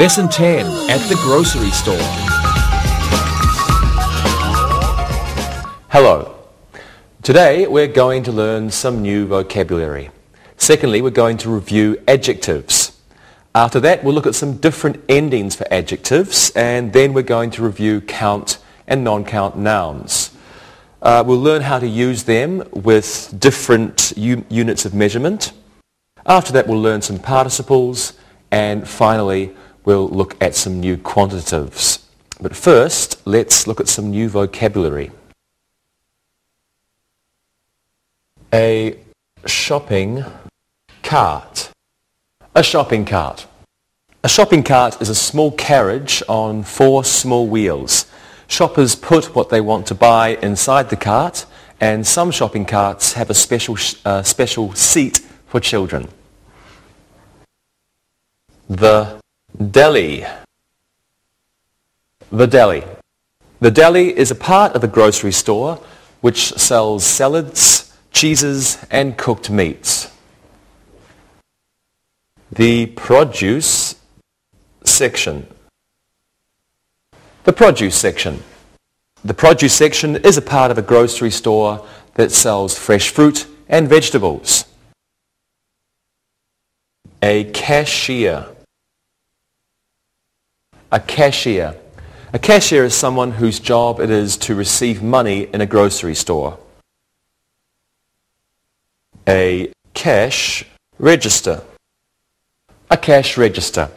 Lesson 10 at the grocery store. Hello. Today we're going to learn some new vocabulary. Secondly, we're going to review adjectives. After that, we'll look at some different endings for adjectives, and then we're going to review count and non-count nouns. We'll learn how to use them with different units of measurement. After that, we'll learn some participles, and finally, we'll look at some new quantitatives. But first, let's look at some new vocabulary. A shopping cart. A shopping cart. A shopping cart is a small carriage on 4 small wheels. Shoppers put what they want to buy inside the cart, and some shopping carts have a special seat for children. The deli. The deli. The deli is a part of a grocery store which sells salads, cheeses and cooked meats. The produce section. The produce section. The produce section is a part of a grocery store that sells fresh fruit and vegetables. A cashier. A cashier. A cashier is someone whose job it is to receive money in a grocery store. A cash register. A cash register.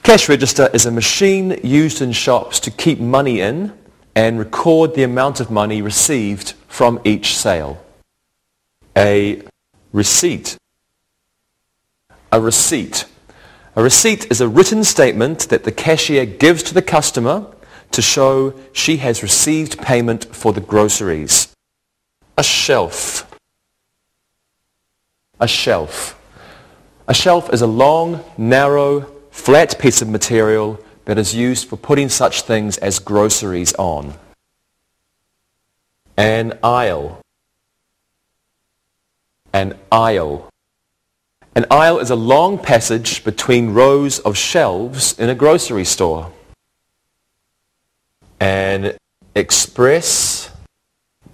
Cash register is a machine used in shops to keep money in and record the amount of money received from each sale. A receipt. A receipt. A receipt is a written statement that the cashier gives to the customer to show she has received payment for the groceries. A shelf. A shelf. A shelf is a long, narrow, flat piece of material that is used for putting such things as groceries on. An aisle. An aisle. An aisle is a long passage between rows of shelves in a grocery store. An express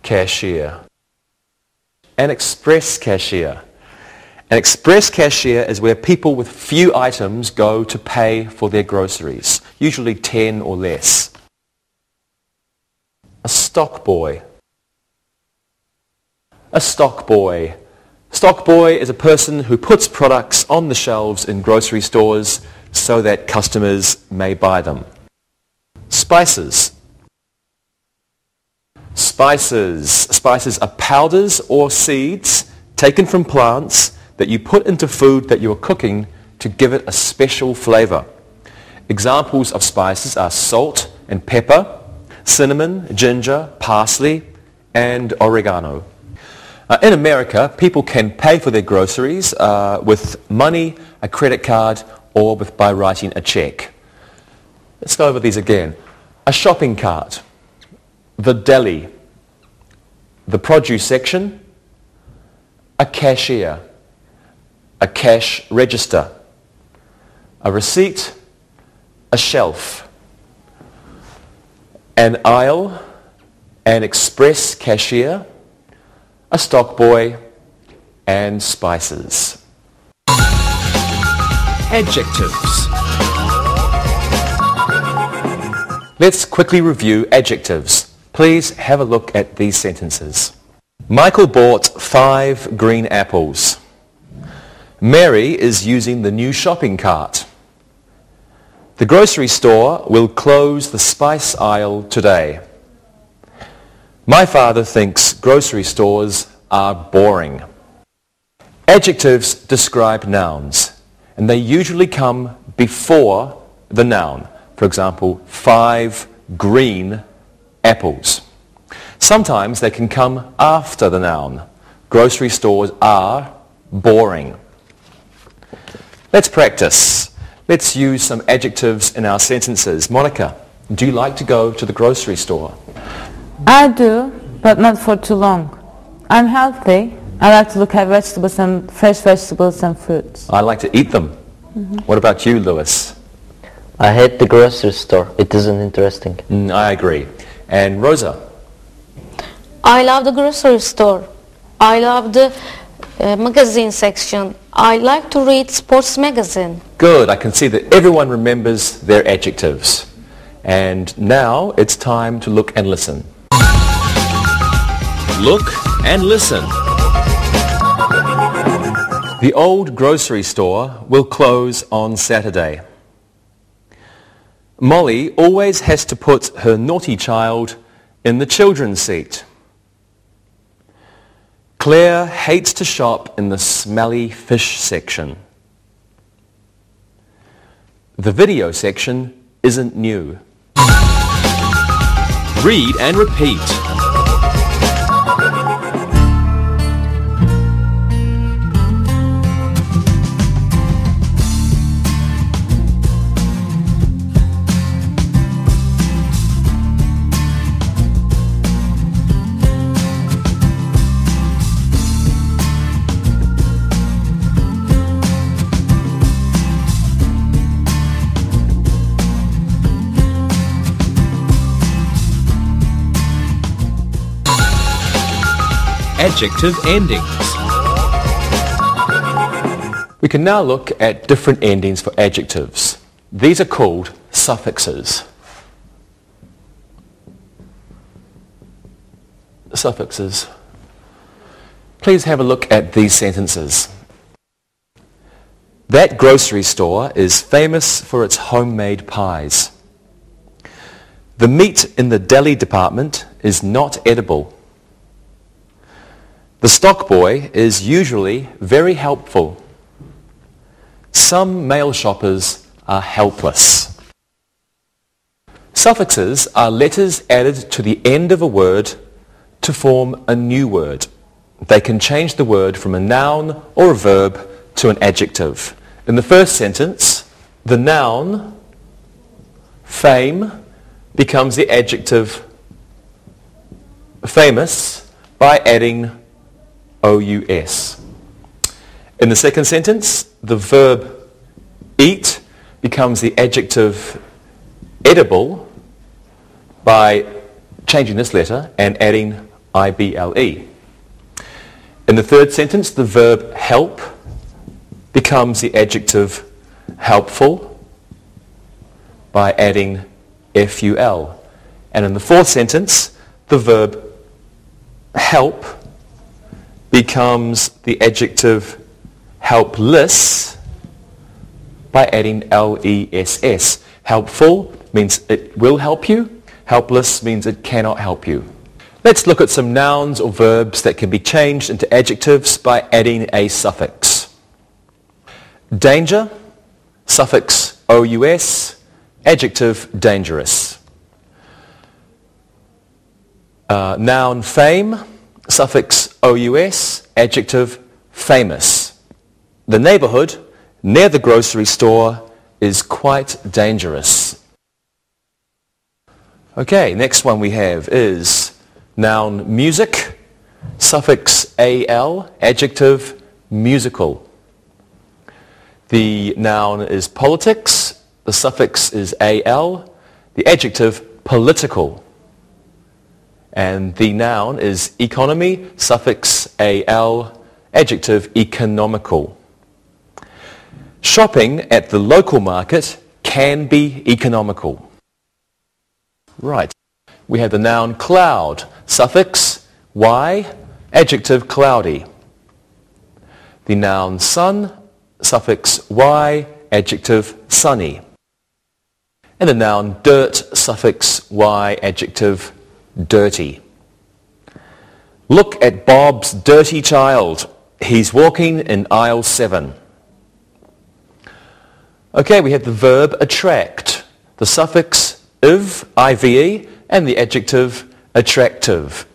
cashier. An express cashier. An express cashier is where people with few items go to pay for their groceries, usually 10 or less. A stock boy. A stock boy. Stock boy is a person who puts products on the shelves in grocery stores so that customers may buy them. Spices. Spices. Spices are powders or seeds taken from plants that you put into food that you are cooking to give it a special flavor. Examples of spices are salt and pepper, cinnamon, ginger, parsley, and oregano. In America, people can pay for their groceries with money, a credit card, or by writing a check. Let's go over these again. A shopping cart, the deli, the produce section, a cashier, a cash register, a receipt, a shelf, an aisle, an express cashier, a stock boy, and spices. Adjectives. Let's quickly review adjectives. Please have a look at these sentences. Michael bought 5 green apples. Mary is using the new shopping cart. The grocery store will close the spice aisle today. My father thinks grocery stores are boring. Adjectives describe nouns, and they usually come before the noun. For example, 5 green apples. Sometimes they can come after the noun. Grocery stores are boring. Let's practice. Let's use some adjectives in our sentences. Monica, do you like to go to the grocery store? I do, but not for too long. I'm healthy. I like to look at vegetables and fresh vegetables and fruits. I like to eat them. What about you, Lewis? I hate the grocery store. It isn't interesting. I agree. And Rosa? I love the grocery store. I love the magazine section. I like to read sports magazine. Good. I can see that everyone remembers their adjectives. And now it's time to look and listen. Look and listen. The old grocery store will close on Saturday. Molly always has to put her naughty child in the children's seat. Claire hates to shop in the smelly fish section. The video section isn't new. Read and repeat. Adjective endings. We can now look at different endings for adjectives. These are called suffixes. Suffixes. Please have a look at these sentences. That grocery store is famous for its homemade pies. The meat in the deli department is not edible. The stock boy is usually very helpful. Some male shoppers are helpless. Suffixes are letters added to the end of a word to form a new word. They can change the word from a noun or a verb to an adjective. In the first sentence, the noun fame becomes the adjective famous by adding O-U-S. In the second sentence, the verb eat becomes the adjective edible by changing this letter and adding I-B-L-E. In the third sentence, the verb help becomes the adjective helpful by adding F-U-L. And in the fourth sentence, the verb help becomes the adjective helpless by adding L-E-S-S. Helpful means it will help you. Helpless means it cannot help you. Let's look at some nouns or verbs that can be changed into adjectives by adding a suffix. Danger, suffix O-U-S, adjective dangerous. Noun fame, suffix O-U-S, adjective famous. The neighborhood near the grocery store is quite dangerous. Okay, next one we have is noun music, suffix A-L, adjective musical. The noun is politics, the suffix is A-L, the adjective political. And the noun is economy, suffix A-L, adjective economical. Shopping at the local market can be economical. Right. We have the noun cloud, suffix Y, adjective cloudy. The noun sun, suffix Y, adjective sunny. And the noun dirt, suffix Y, adjective dirty. Look at Bob's dirty child. He's walking in aisle 7. Okay, we have the verb attract, the suffix ive, I-V-E, and the adjective attractive.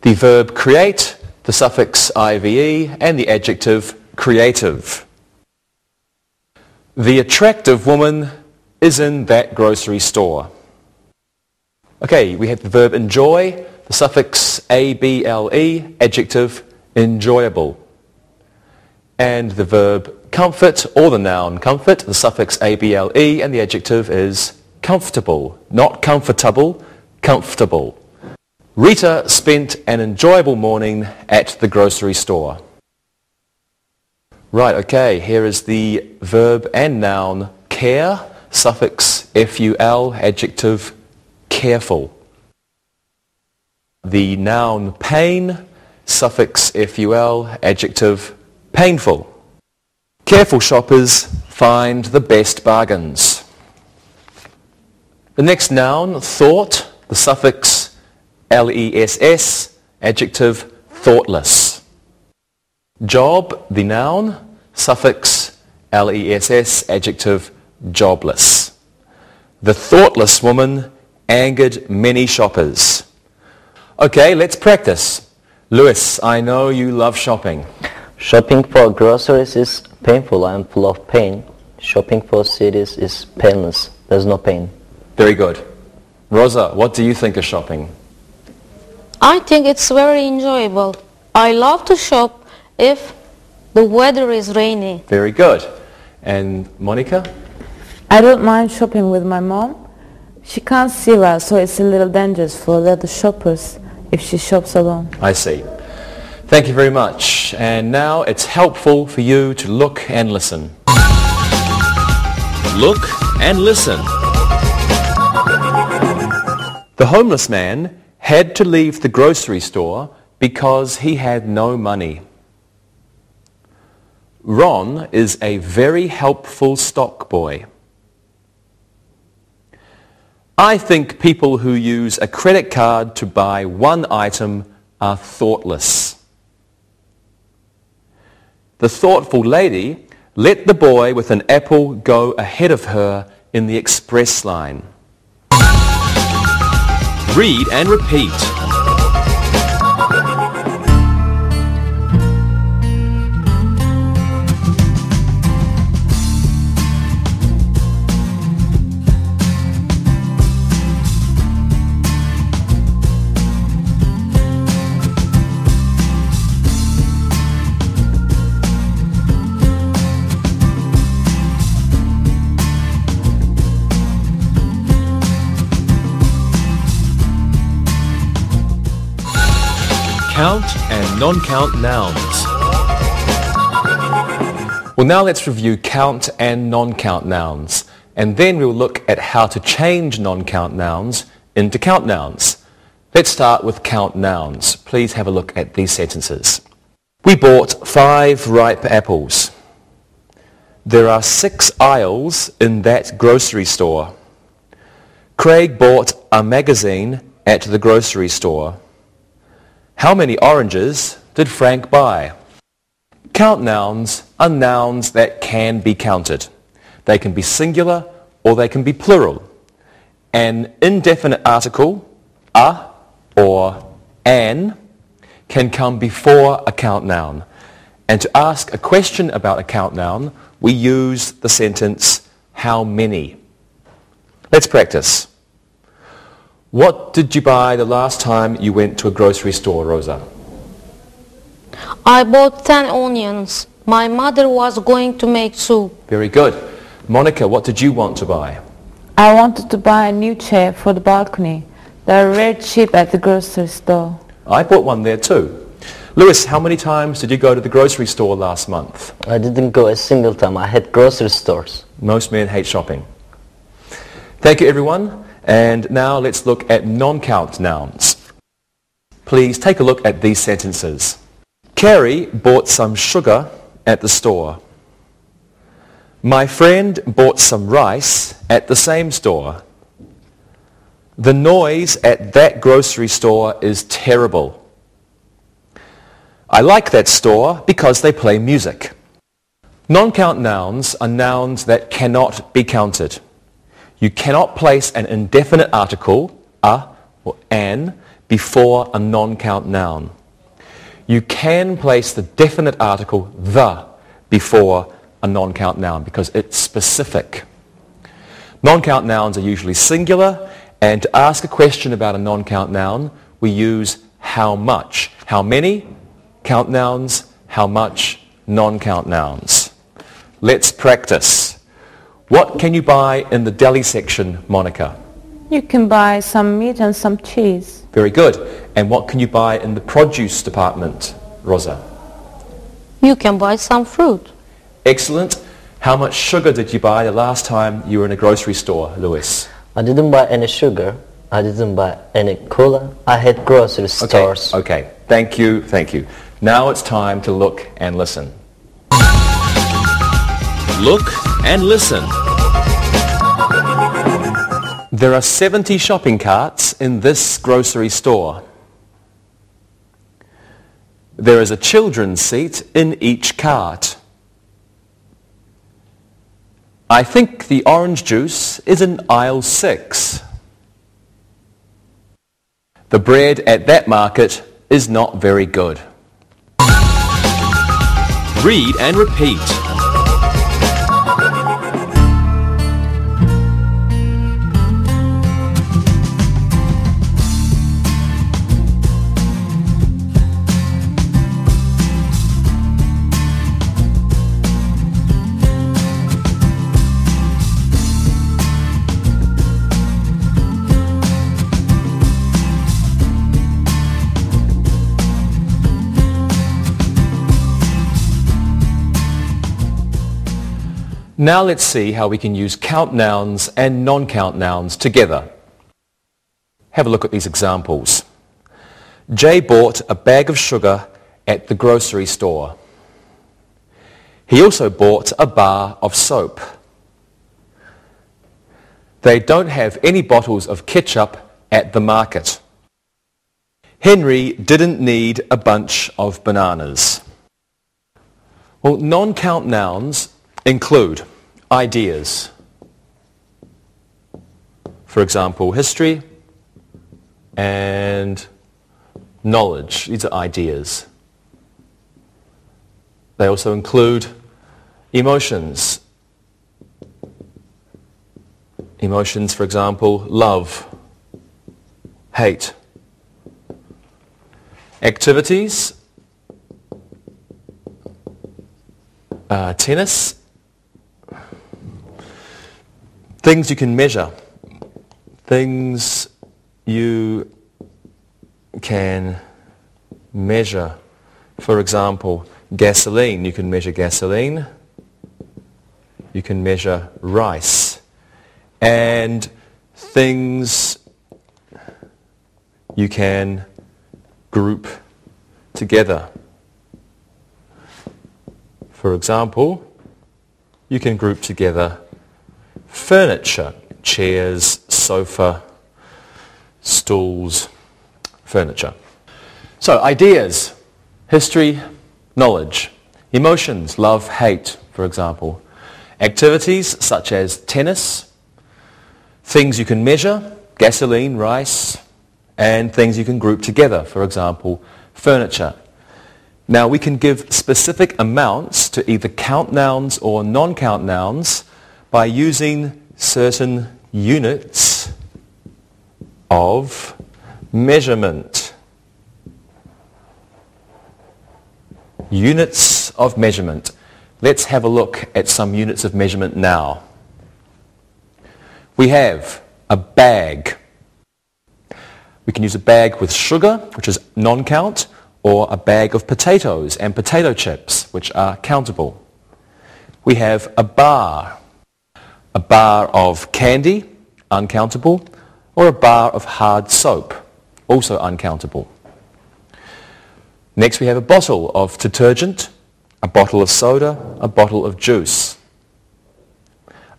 The verb create, the suffix I-V-E, and the adjective creative. The attractive woman is in that grocery store. Okay, we have the verb enjoy, the suffix A-B-L-E, adjective enjoyable. And the verb comfort or the noun comfort, the suffix able, and the adjective is comfortable. Not comfortable, comfortable. Rita spent an enjoyable morning at the grocery store. Right, okay, here is the verb and noun care, suffix ful, adjective careful. The noun pain, suffix ful, adjective painful. Careful shoppers find the best bargains. The next noun, thought, the suffix less, adjective thoughtless. Job, the noun, suffix less, adjective jobless. The thoughtless woman angered many shoppers. Okay, let's practice. Lewis, I know you love shopping. Shopping for groceries is painful. I am full of pain. Shopping for cities is painless. There's no pain. Very good. Rosa, what do you think of shopping? I think it's very enjoyable. I love to shop if the weather is rainy. Very good. And Monica? I don't mind shopping with my mom. She can't see well, so it's a little dangerous for the other shoppers if she shops alone. I see. Thank you very much. And now it's helpful for you to look and listen. Look and listen. The homeless man had to leave the grocery store because he had no money. Ron is a very helpful stock boy. I think people who use a credit card to buy one item are thoughtless. The thoughtful lady let the boy with an apple go ahead of her in the express line. Read and repeat. Count and non-count nouns. Well, now let's review count and non-count nouns, and then we'll look at how to change non-count nouns into count nouns. Let's start with count nouns. Please have a look at these sentences. We bought 5 ripe apples. There are 6 aisles in that grocery store. Craig bought a magazine at the grocery store. How many oranges did Frank buy? Count nouns are nouns that can be counted. They can be singular or they can be plural. An indefinite article, a or an, can come before a count noun. And to ask a question about a count noun, we use the sentence, how many? Let's practice. What did you buy the last time you went to a grocery store, Rosa? I bought 10 onions. My mother was going to make soup. Very good. Monica, what did you want to buy? I wanted to buy a new chair for the balcony. They're very cheap at the grocery store. I bought one there too. Lewis, how many times did you go to the grocery store last month? I didn't go a single time. I had grocery stores. Most men hate shopping. Thank you, everyone. And now let's look at non-count nouns. Please take a look at these sentences. Carrie bought some sugar at the store. My friend bought some rice at the same store. The noise at that grocery store is terrible. I like that store because they play music. Non-count nouns are nouns that cannot be counted. You cannot place an indefinite article, a or an, before a non-count noun. You can place the definite article, the, before a non-count noun because it's specific. Non-count nouns are usually singular, and to ask a question about a non-count noun, we use how much. How many? Count nouns. How much? Non-count nouns. Let's practice. What can you buy in the deli section, Monica? You can buy some meat and some cheese. Very good. And what can you buy in the produce department, Rosa? You can buy some fruit. Excellent. How much sugar did you buy the last time you were in a grocery store, Lewis? I didn't buy any sugar. I didn't buy any cola. I had grocery stores. Okay. Thank you. Thank you. Now it's time to look and listen. Look and listen. There are 70 shopping carts in this grocery store. There is a children's seat in each cart. I think the orange juice is in aisle 6. The bread at that market is not very good. Read and repeat. Now let's see how we can use count nouns and non-count nouns together. Have a look at these examples. Jay bought a bag of sugar at the grocery store. He also bought a bar of soap. They don't have any bottles of ketchup at the market. Henry didn't need a bunch of bananas. Well, non-count nouns include ideas. For example, history and knowledge. These are ideas. They also include emotions. Emotions, for example, love, hate. Activities, tennis. Things you can measure. Things you can measure. For example, gasoline. You can measure gasoline. You can measure rice. And things you can group together. For example, you can group together furniture, chairs, sofa, stools, furniture. So ideas, history, knowledge. Emotions, love, hate, for example. Activities such as tennis. Things you can measure, gasoline, rice. And things you can group together, for example, furniture. Now we can give specific amounts to either count nouns or non-count nouns by using certain units of measurement. Units of measurement. Let's have a look at some units of measurement now. We have a bag. We can use a bag with sugar, which is non-count, or a bag of potatoes and potato chips, which are countable. We have a bar of candy, uncountable, or a bar of hard soap, also uncountable. Next we have a bottle of detergent, a bottle of soda, a bottle of juice.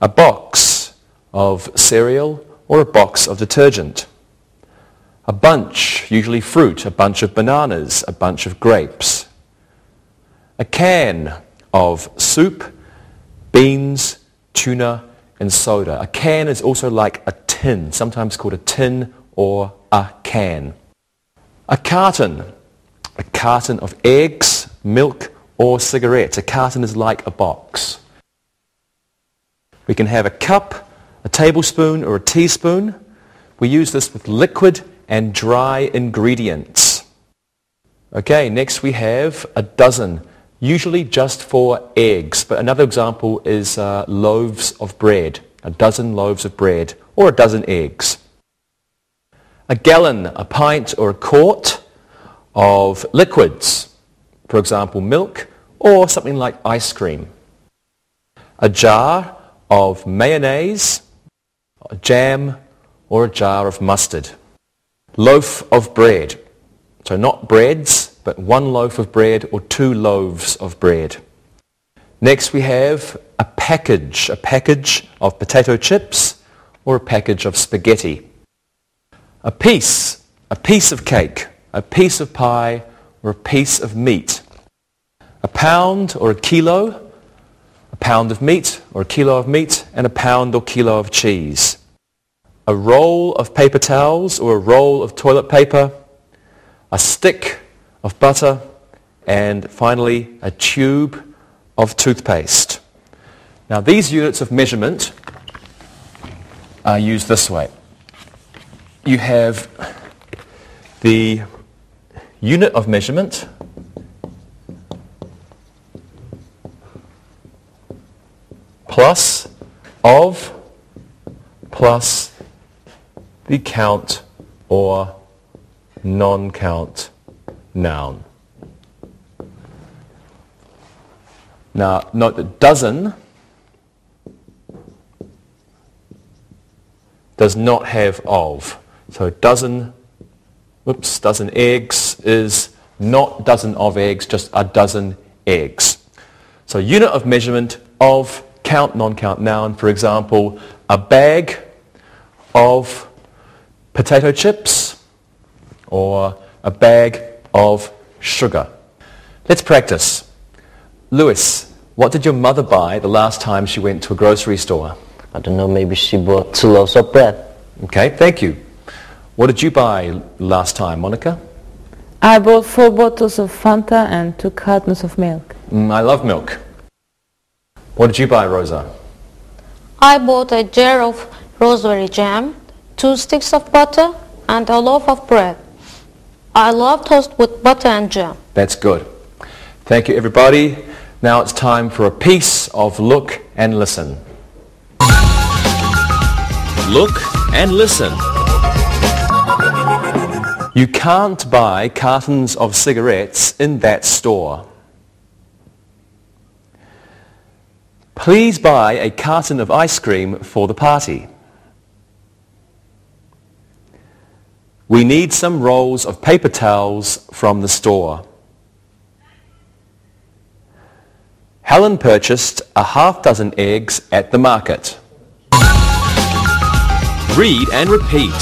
A box of cereal or a box of detergent. A bunch, usually fruit, a bunch of bananas, a bunch of grapes. A can of soup, beans, tuna, and soda. A can is also like a tin, sometimes called a tin or a can. A carton of eggs, milk, or cigarettes. A carton is like a box. We can have a cup, a tablespoon, or a teaspoon. We use this with liquid and dry ingredients. Okay, next we have a dozen. usually just for eggs, but another example is loaves of bread, a dozen loaves of bread, or a dozen eggs. A gallon, a pint, or a quart of liquids, for example milk, or something like ice cream. A jar of mayonnaise, a jam, or a jar of mustard. Loaf of bread. So not breads, but one loaf of bread or two loaves of bread. Next we have a package of potato chips or a package of spaghetti. A piece of cake, a piece of pie, or a piece of meat. A pound or a kilo, a pound of meat or a kilo of meat, and a pound or kilo of cheese. A roll of paper towels or a roll of toilet paper, a stick of butter, and finally a tube of toothpaste. Now these units of measurement are used this way. You have the unit of measurement plus of plus the count or non-count noun. Now note that dozen does not have of. So dozen eggs is not dozen of eggs, just a dozen eggs. So unit of measurement of count, non-count noun, for example, a bag of potato chips or a bag of sugar. Let's practice. Lewis, what did your mother buy the last time she went to a grocery store? I don't know, maybe she bought 2 loaves of bread. Okay, thank you. What did you buy last time, Monica? I bought 4 bottles of Fanta and 2 cartons of milk. I love milk. What did you buy, Rosa? I bought a jar of raspberry jam, 2 sticks of butter, and a loaf of bread. I love toast with butter and jam. That's good. Thank you, everybody. Now it's time for a piece of Look and Listen. Look and listen. You can't buy cartons of cigarettes in that store. Please buy a carton of ice cream for the party. We need some rolls of paper towels from the store. Helen purchased a half-dozen eggs at the market. Read and repeat.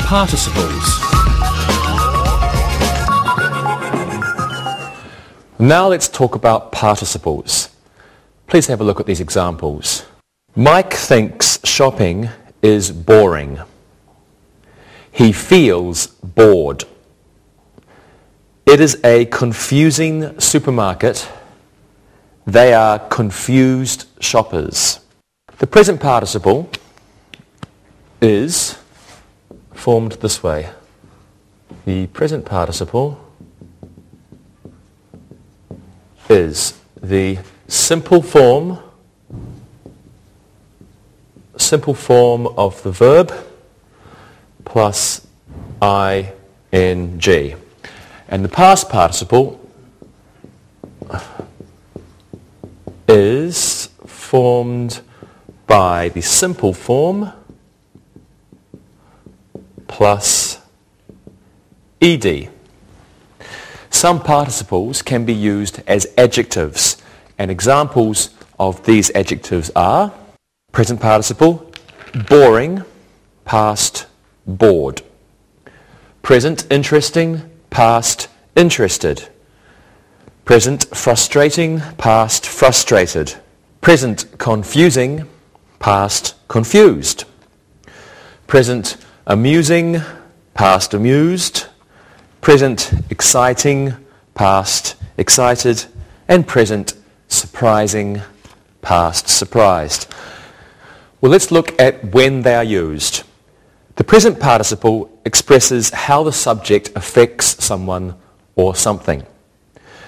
Participles. Now let's talk about participles. Please have a look at these examples. Mike thinks shopping is boring. He feels bored. It is a confusing supermarket. They are confused shoppers. The present participle is formed this way. The present participle is the simple form of the verb plus ing. And the past participle is formed by the simple form plus ed. Some participles can be used as adjectives, and examples of these adjectives are present participle, boring, past, bored. Present, interesting, past, interested. Present frustrating, past frustrated. Present confusing, past confused. Present amusing, past amused. Present exciting, past excited. And present surprising, past surprised. Well, let's look at when they are used. The present participle expresses how the subject affects someone or something.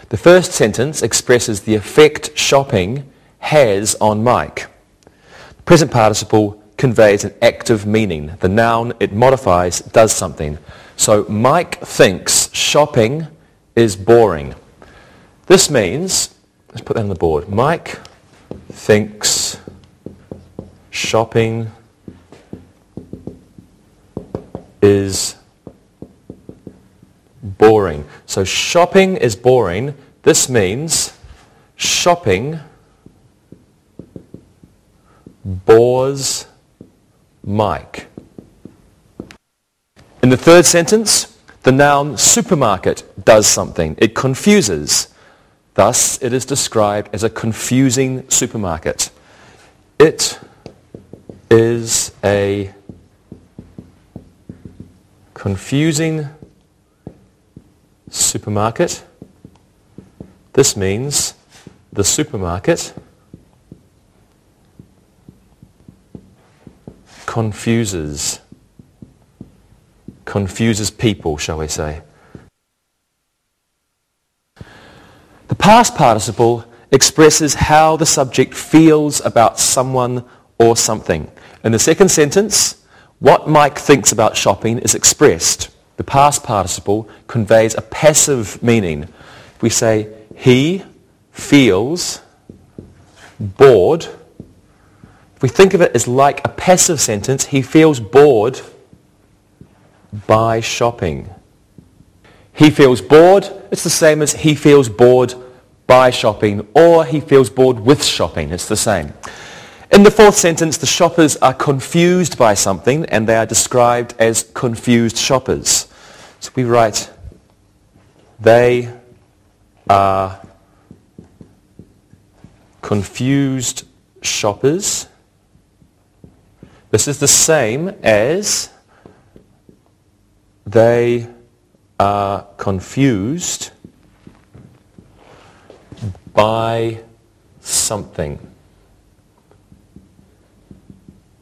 The first sentence expresses the effect shopping has on Mike. The present participle conveys an active meaning. The noun it modifies does something. So Mike thinks shopping is boring. This means, let's put that on the board. Mike thinks shopping is boring. So shopping is boring. This means shopping bores Mike. In the third sentence, the noun supermarket does something. It confuses. Thus, it is described as a confusing supermarket. It is a confusing supermarket. This means the supermarket confuses people, shall we say. The past participle expresses how the subject feels about someone or something. In the second sentence, what Mike thinks about shopping is expressed. The past participle conveys a passive meaning. If we say, he feels bored, if we think of it as like a passive sentence, he feels bored by shopping. He feels bored, it's the same as he feels bored by shopping, or he feels bored with shopping, it's the same. In the fourth sentence, the shoppers are confused by something and they are described as confused shoppers. So we write, they are confused shoppers. This is the same as they are confused by something.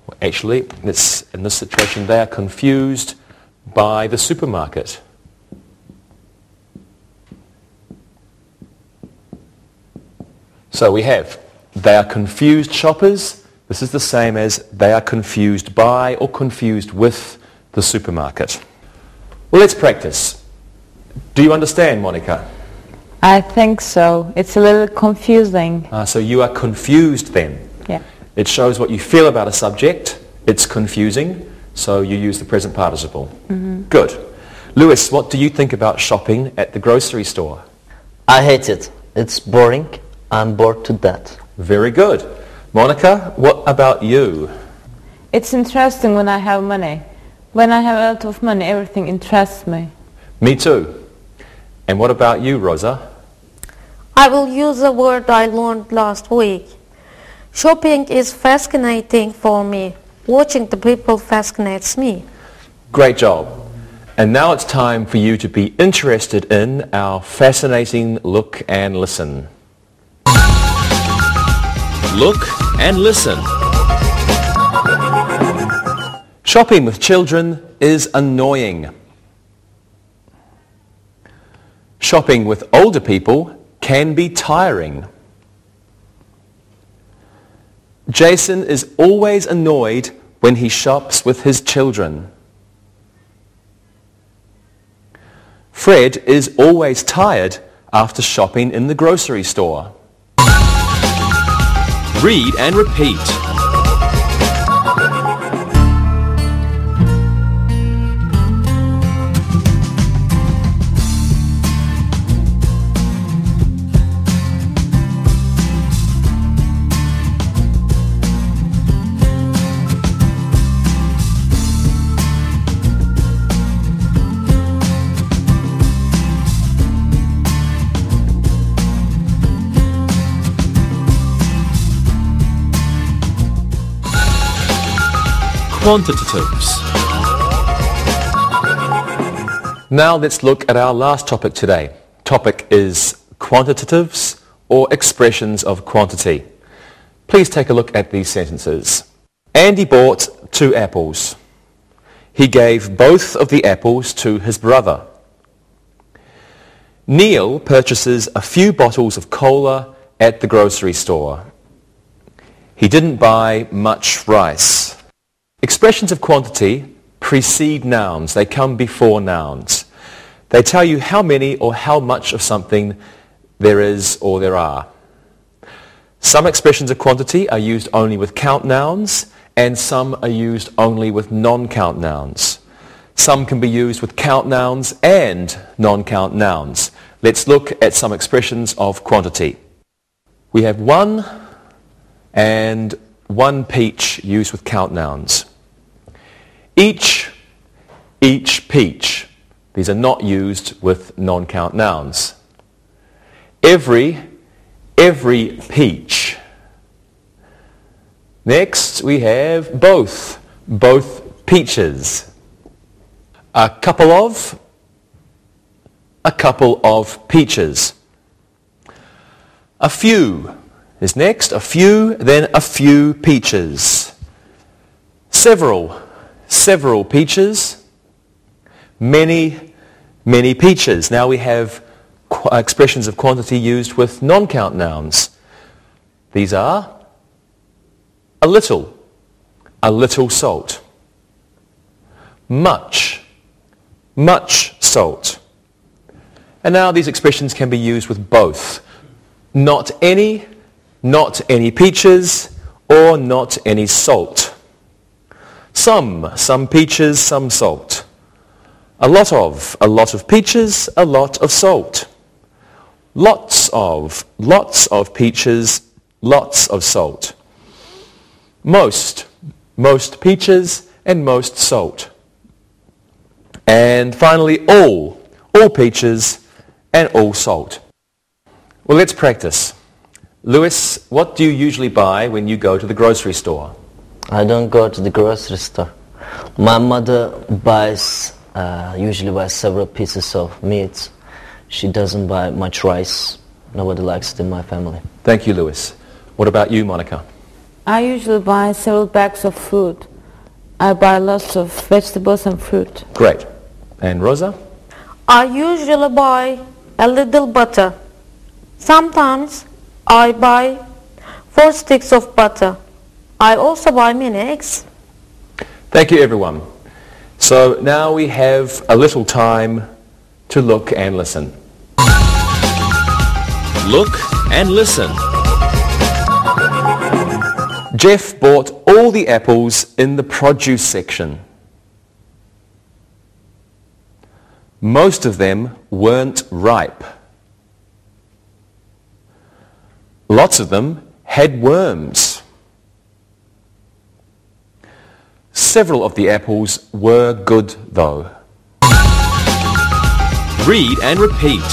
Well, actually, in this situation, they are confused by the supermarket. So we have, they are confused shoppers. This is the same as they are confused by or confused with the supermarket. Well, let's practice. Do you understand, Monica? I think so. It's a little confusing. So you are confused then? Yeah. It shows what you feel about a subject. It's confusing, so you use the present participle. Mm-hmm. Good. Lewis, what do you think about shopping at the grocery store? I hate it. It's boring. I'm bored to death. Very good. Monica, what about you? It's interesting when I have money. When I have a lot of money, everything interests me. Me too. And what about you, Rosa? I will use a word I learned last week. Shopping is fascinating for me. Watching the people fascinates me. Great job. And now it's time for you to be interested in our fascinating Look and Listen. Look and listen. Shopping with children is annoying. Shopping with older people can be tiring. Jason is always annoyed when he shops with his children. Fred is always tired after shopping in the grocery store. Read and repeat. Quantitatives. Now let's look at our last topic today. Topic is quantitatives or expressions of quantity. Please take a look at these sentences. Andy bought 2 apples. He gave both of the apples to his brother. Neil purchases a few bottles of cola at the grocery store. He didn't buy much rice. Expressions of quantity precede nouns. They come before nouns. They tell you how many or how much of something there is or there are. Some expressions of quantity are used only with count nouns, and some are used only with non-count nouns. Some can be used with count nouns and non-count nouns. Let's look at some expressions of quantity. We have 1 and 1 peach used with count nouns. Each peach. These are not used with non-count nouns. Every peach. Next we have both peaches. A couple of peaches. A few is next. A few, then a few peaches. Several peaches. Many peaches. Now we have expressions of quantity used with non-count nouns. These are a little salt. Much salt. And now these expressions can be used with both. Not any peaches, or not any salt. Some peaches, some salt. A lot of peaches, a lot of salt. Lots of peaches, lots of salt. Most peaches and most salt. And finally, all peaches and all salt. Well, let's practice. Lewis, what do you usually buy when you go to the grocery store? I don't go to the grocery store. My mother usually buys several pieces of meat. She doesn't buy much rice. Nobody likes it in my family. Thank you, Lewis. What about you, Monica? I usually buy several bags of fruit. I buy lots of vegetables and fruit. Great. And Rosa? I usually buy a little butter. Sometimes I buy 4 sticks of butter. I also buy mini eggs. Thank you, everyone. So now we have a little time to look and listen. Look and listen. Jeff bought all the apples in the produce section. Most of them weren't ripe. Lots of them had worms. Several of the apples were good, though. Read and repeat.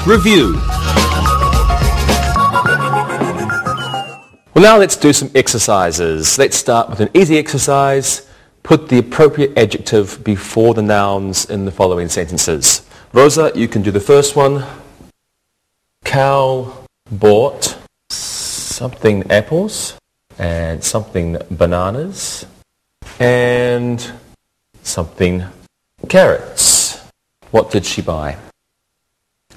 Review. Well, now let's do some exercises. Let's start with an easy exercise. Put the appropriate adjective before the nouns in the following sentences. Rosa, you can do the first one. Cal bought something apples and something bananas and something carrots. What did she buy?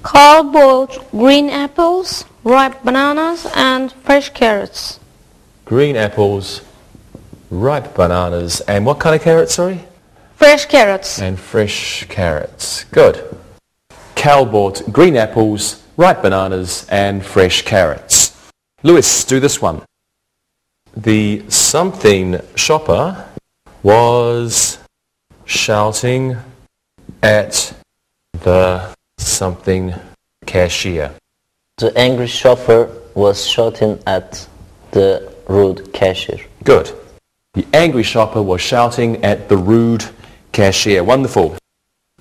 Carl bought green apples, ripe bananas, and fresh carrots. Green apples, ripe bananas, and what kind of carrots, sorry? Fresh carrots. And fresh carrots. Good. Cal bought green apples, ripe bananas, and fresh carrots. Lewis, do this one. the something shopper was shouting at the something cashier. The angry shopper was shouting at the rude cashier. Good. The angry shopper was shouting at the rude cashier. Wonderful.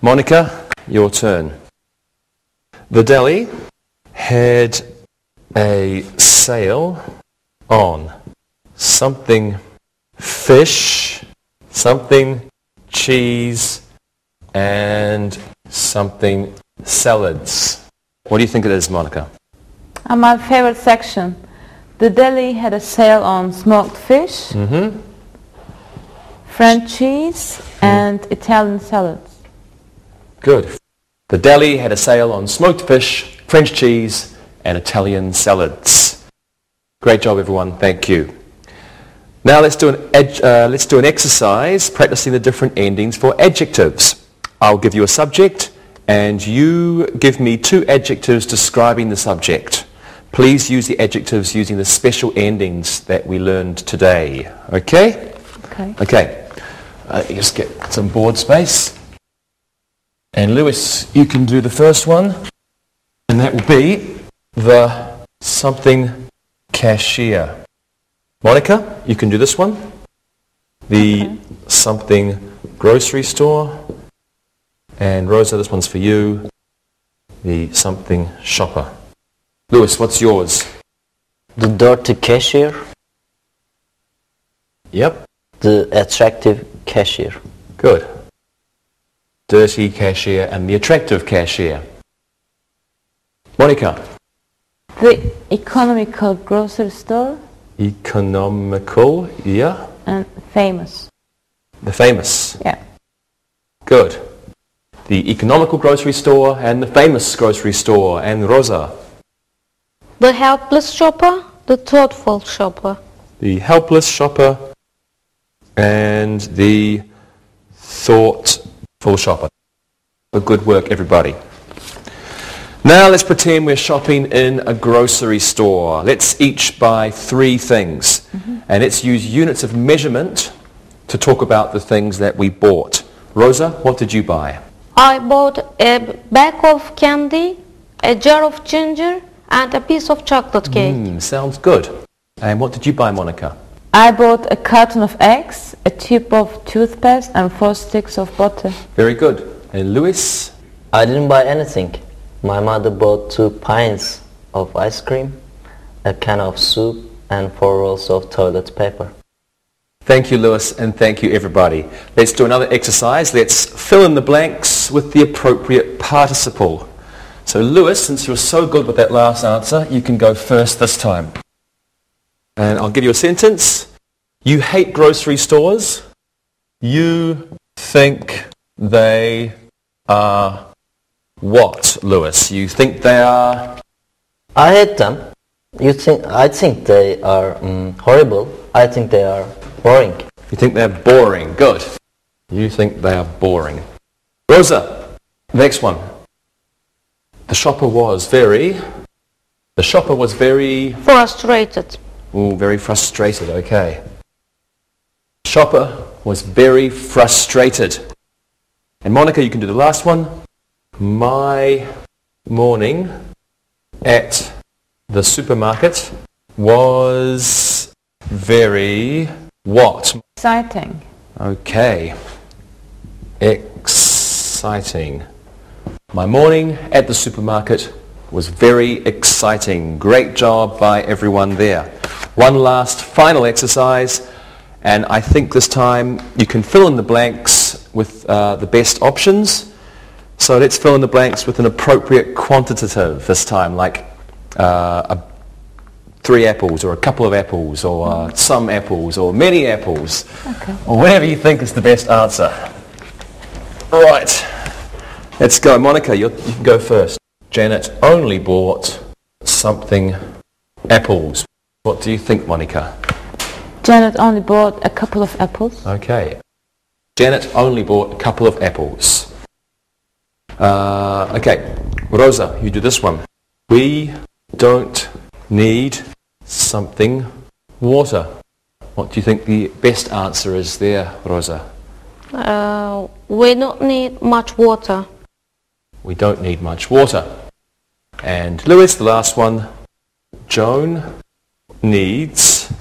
Monica, your turn. The deli had a sale on something fish, something cheese, and something salads. What do you think it is, Monica? My favorite section. The deli had a sale on smoked fish, French cheese, and Italian salads. Good. The deli had a sale on smoked fish, French cheese, and Italian salads. Great job, everyone. Thank you. Now let's do an exercise practicing the different endings for adjectives. I'll give you a subject, and you give me 2 adjectives describing the subject. Please use the adjectives using the special endings that we learned today. Okay? Okay. Okay. Just get some board space. And Lewis, you can do the first one. And that will be the something cashier. Monica, you can do this one. The something grocery store. And Rosa, this one's for you. The something shopper. Lewis, what's yours? The dirty cashier. Yep. The attractive cashier. Good. Dirty cashier and the attractive cashier. Monica. The economical grocery store. Economical, yeah. And famous. The famous. Yeah. Good. The economical grocery store and the famous grocery store. And Rosa. The helpless shopper, the thoughtful shopper. The helpless shopper and the thoughtful shopper. Good work, everybody. Now let's pretend we're shopping in a grocery store. Let's each buy 3 things. And let's use units of measurement to talk about the things that we bought. Rosa, what did you buy? I bought a bag of candy, a jar of ginger, and a piece of chocolate cake. Sounds good. And what did you buy, Monica? I bought a carton of eggs, a tube of toothpaste, and 4 sticks of butter. Very good. And Lewis? I didn't buy anything. My mother bought 2 pints of ice cream, a can of soup, and 4 rolls of toilet paper. Thank you, Lewis, and thank you, everybody. Let's do another exercise. Let's fill in the blanks with the appropriate participle. So, Lewis, since you're so good with that last answer, you can go first this time. And I'll give you a sentence. You hate grocery stores. You think they are what, Lewis? You think they are... I hate them. I think they are horrible. I think they are boring. You think they're boring. Good. You think they are boring. Rosa, next one. The shopper was very... Frustrated. Ooh, very frustrated, okay. Shopper was very frustrated. And Monica, you can do the last one. My morning at the supermarket was very what? Exciting. Okay. Exciting. My morning at the supermarket was very exciting. Great job by everyone there. One last final exercise, and I think this time you can fill in the blanks with the best options. So let's fill in the blanks with an appropriate quantitative this time, like 3 apples, or a couple of apples, or some apples, or many apples, or whatever you think is the best answer. Right, let's go. Monica, you can go first. Janet only bought something apples. What do you think, Monica? Janet only bought a couple of apples. Okay. Janet only bought a couple of apples. Okay, Rosa, you do this one. We don't need something water. What do you think the best answer is there, Rosa? We don't need much water. We don't need much water. And Lewis, the last one. Joan needs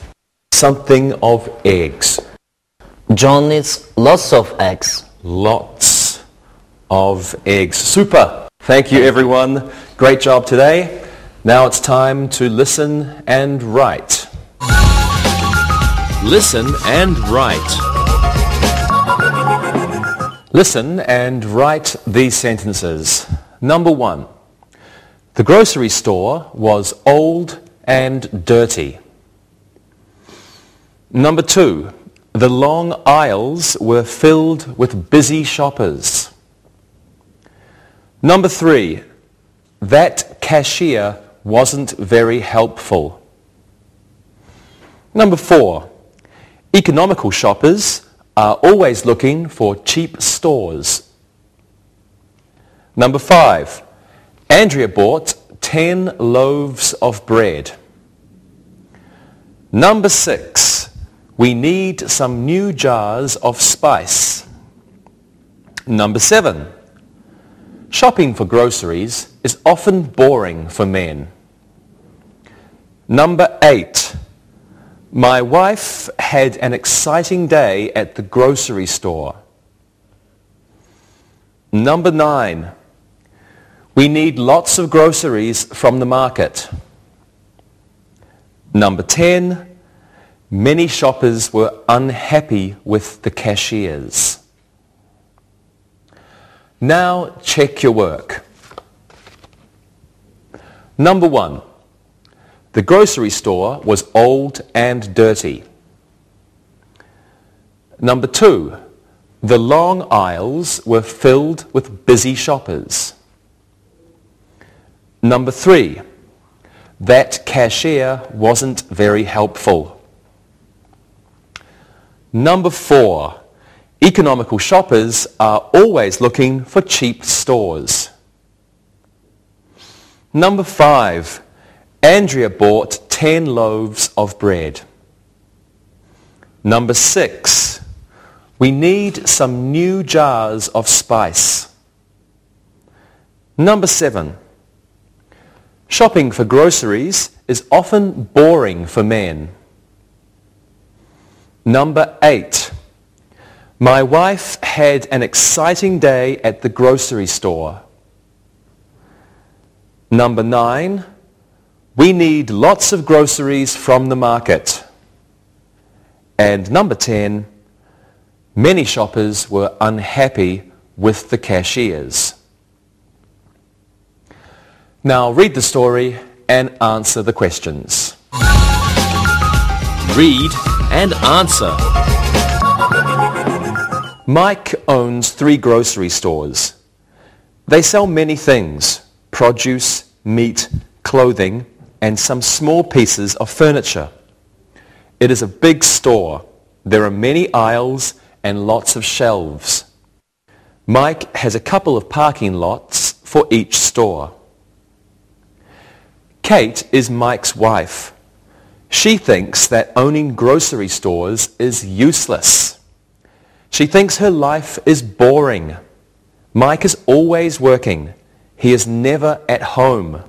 something of eggs. John needs lots of eggs. Lots of eggs. Super. Thank you, everyone. Great job today. Now it's time to listen and write. Listen and write. Listen and write these sentences. Number 1. The grocery store was old and dirty. Number 2. The long aisles were filled with busy shoppers. Number 3. That cashier wasn't very helpful. Number 4. Economical shoppers are always looking for cheap stores. Number 5. Andrea bought 10 loaves of bread. Number 6. We need some new jars of spice. Number 7. Shopping for groceries is often boring for men. Number 8. My wife had an exciting day at the grocery store. Number 9. We need lots of groceries from the market. Number 10. Many shoppers were unhappy with the cashiers. Now check your work. Number 1. The grocery store was old and dirty. Number 2. The long aisles were filled with busy shoppers. Number 3. That cashier wasn't very helpful. Number 4. Economical shoppers are always looking for cheap stores. Number 5. Andrea bought 10 loaves of bread. Number 6. We need some new jars of spice. Number 7. Shopping for groceries is often boring for men. Number 8. My wife had an exciting day at the grocery store. Number 9. We need lots of groceries from the market. And number 10. Many shoppers were unhappy with the cashiers. Now read the story and answer the questions. Read and answer. Mike owns 3 grocery stores. They sell many things: produce, meat, clothing, and some small pieces of furniture. It is a big store. There are many aisles and lots of shelves. Mike has a couple of parking lots for each store. Kate is Mike's wife. She thinks that owning grocery stores is useless. She thinks her life is boring. Mike is always working. He is never at home.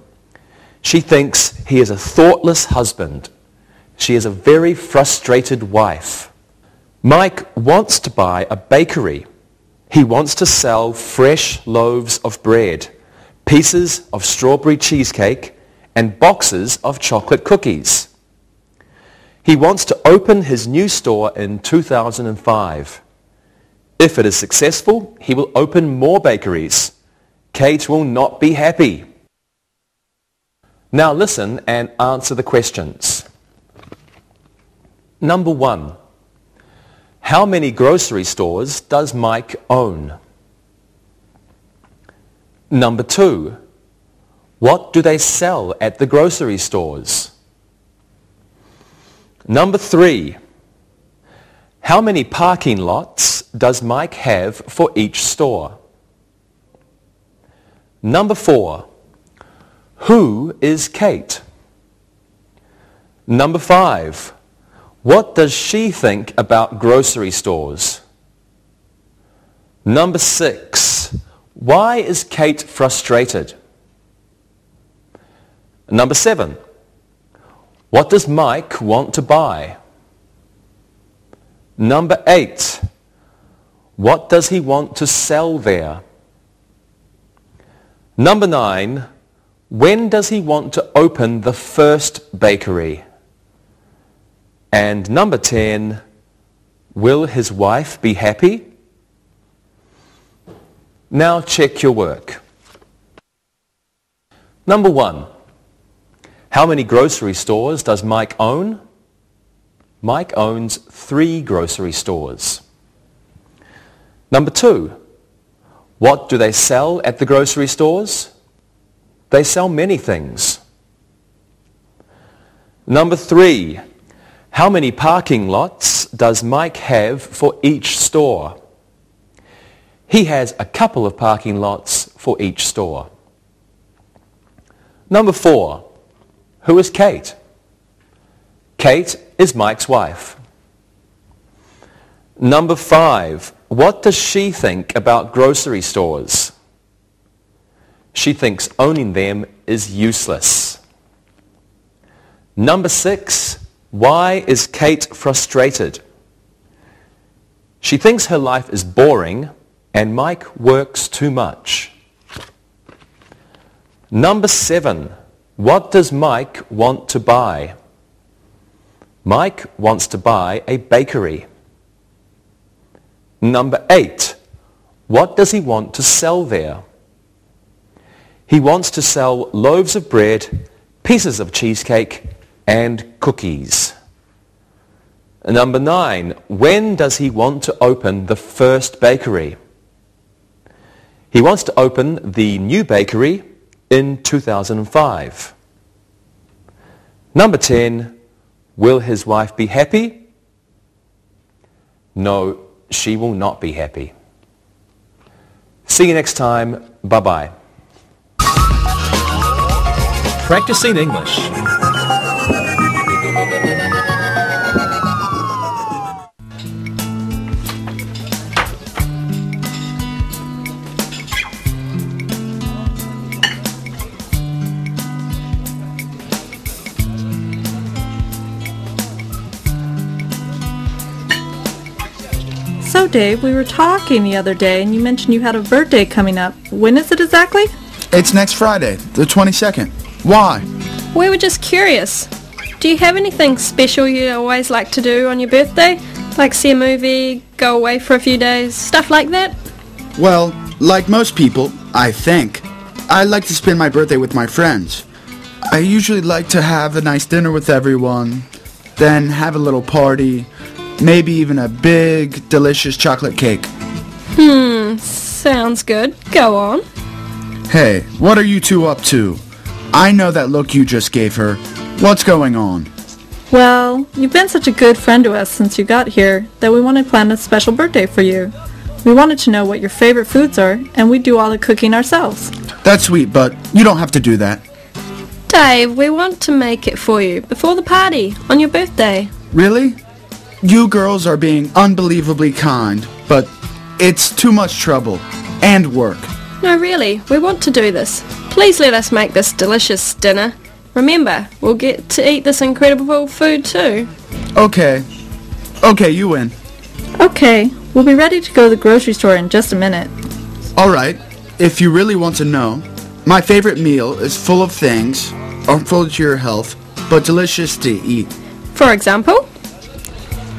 She thinks he is a thoughtless husband. She is a very frustrated wife. Mike wants to buy a bakery. He wants to sell fresh loaves of bread, pieces of strawberry cheesecake, and boxes of chocolate cookies. He wants to open his new store in 2005. If it is successful, he will open more bakeries. Kate will not be happy. Now listen and answer the questions. Number 1. How many grocery stores does Mike own? Number 2. What do they sell at the grocery stores? Number 3. How many parking lots does Mike have for each store? Number 4. Who is Kate? Number 5. What does she think about grocery stores? Number 6. Why is Kate frustrated? Number 7. What does Mike want to buy? Number 8. What does he want to sell there? Number 9. When does he want to open the first bakery? And number 10. Will his wife be happy? Now check your work. Number 1. How many grocery stores does Mike own? Mike owns 3 grocery stores. Number 2. What do they sell at the grocery stores? They sell many things. Number 3. How many parking lots does Mike have for each store? He has a couple of parking lots for each store. Number 4. Who is Kate? Kate is Mike's wife. Number 5. What does she think about grocery stores? She thinks owning them is useless. Number 6. Why is Kate frustrated? She thinks her life is boring and Mike works too much. Number 7. What does Mike want to buy? Mike wants to buy a bakery. Number 8. What does he want to sell there? He wants to sell loaves of bread, pieces of cheesecake, and cookies. Number 9. When does he want to open the first bakery? He wants to open the new bakery in 2005. Number 10. Will his wife be happy? No, she will not be happy. See you next time. Bye-bye. Practicing English. So Dave, we were talking the other day and you mentioned you had a birthday coming up. When is it exactly? It's next Friday, the 22nd. Why? We were just curious. Do you have anything special you always like to do on your birthday? Like see a movie, go away for a few days, stuff like that? Well, like most people, I think, I like to spend my birthday with my friends. I usually like to have a nice dinner with everyone, then have a little party, maybe even a big, delicious chocolate cake. Sounds good. Go on. Hey, what are you two up to? I know that look you just gave her. What's going on? Well, you've been such a good friend to us since you got here that we wanted to plan a special birthday for you. We wanted to know what your favorite foods are, and we do all the cooking ourselves. That's sweet, but you don't have to do that. Dave, we want to make it for you before the party on your birthday. Really? You girls are being unbelievably kind, but it's too much trouble and work. No, really, we want to do this. Please let us make this delicious dinner. Remember, we'll get to eat this incredible food too. Okay, you win. Okay, we'll be ready to go to the grocery store in just a minute. Alright, if you really want to know, my favorite meal is full of things, harmful to your health, but delicious to eat. For example?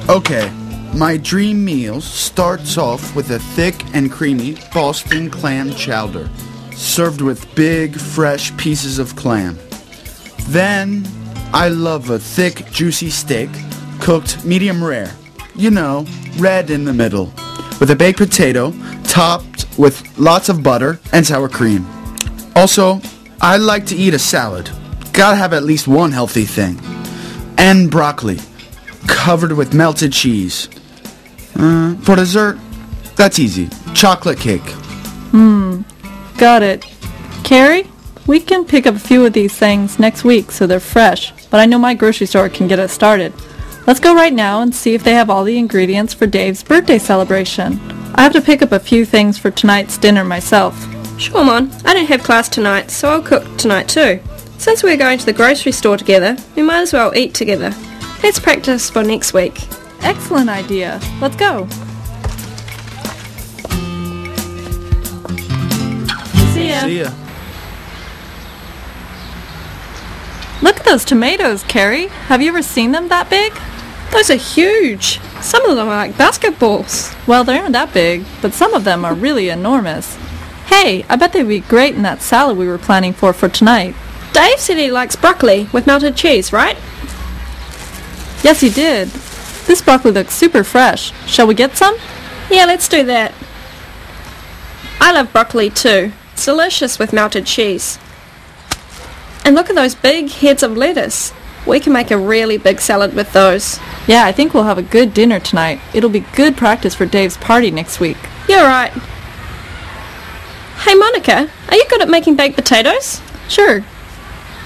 Okay, my dream meal starts off with a thick and creamy Boston clam chowder, served with big, fresh pieces of clam. Then, I love a thick, juicy steak, cooked medium rare. You know, red in the middle, with a baked potato, topped with lots of butter and sour cream. Also, I like to eat a salad. Gotta have at least one healthy thing. And broccoli, covered with melted cheese. For dessert, that's easy. Chocolate cake. Got it. Carrie, we can pick up a few of these things next week so they're fresh, but I know my grocery store can get us started. Let's go right now and see if they have all the ingredients for Dave's birthday celebration. I have to pick up a few things for tonight's dinner myself. Sure, Mon. I don't have class tonight, so I'll cook tonight too. Since we're going to the grocery store together, we might as well eat together. Let's practice for next week. Excellent idea. Let's go. See ya. See ya. Look at those tomatoes, Carrie. Have you ever seen them that big? Those are huge. Some of them are like basketballs. Well, they aren't that big, but some of them are really enormous. Hey, I bet they'd be great in that salad we were planning for tonight. Dave said he likes broccoli with melted cheese, right? Yes, he did. This broccoli looks super fresh. Shall we get some? Yeah, let's do that. I love broccoli too. It's delicious with melted cheese. And look at those big heads of lettuce. We can make a really big salad with those. Yeah, I think we'll have a good dinner tonight. It'll be good practice for Dave's party next week. You're right. Hey Monica, are you good at making baked potatoes? Sure.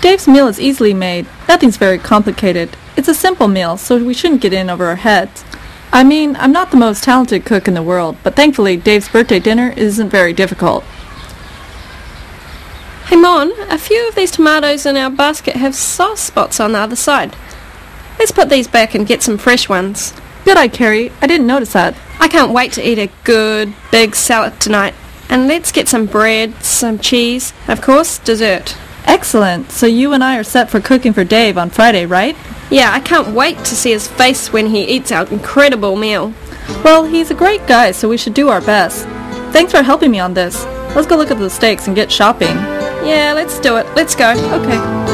Dave's meal is easily made. Nothing's very complicated. It's a simple meal, so we shouldn't get in over our heads. I mean, I'm not the most talented cook in the world, but thankfully Dave's birthday dinner isn't very difficult. Hey Mon, a few of these tomatoes in our basket have soft spots on the other side. Let's put these back and get some fresh ones. Good eye, Carrie. I didn't notice that. I can't wait to eat a good, big salad tonight. And let's get some bread, some cheese, of course, dessert. Excellent. So you and I are set for cooking for Dave on Friday, right? Yeah, I can't wait to see his face when he eats our incredible meal. Well, he's a great guy, so we should do our best. Thanks for helping me on this. Let's go look at the steaks and get shopping. Yeah, let's do it. Let's go. Okay.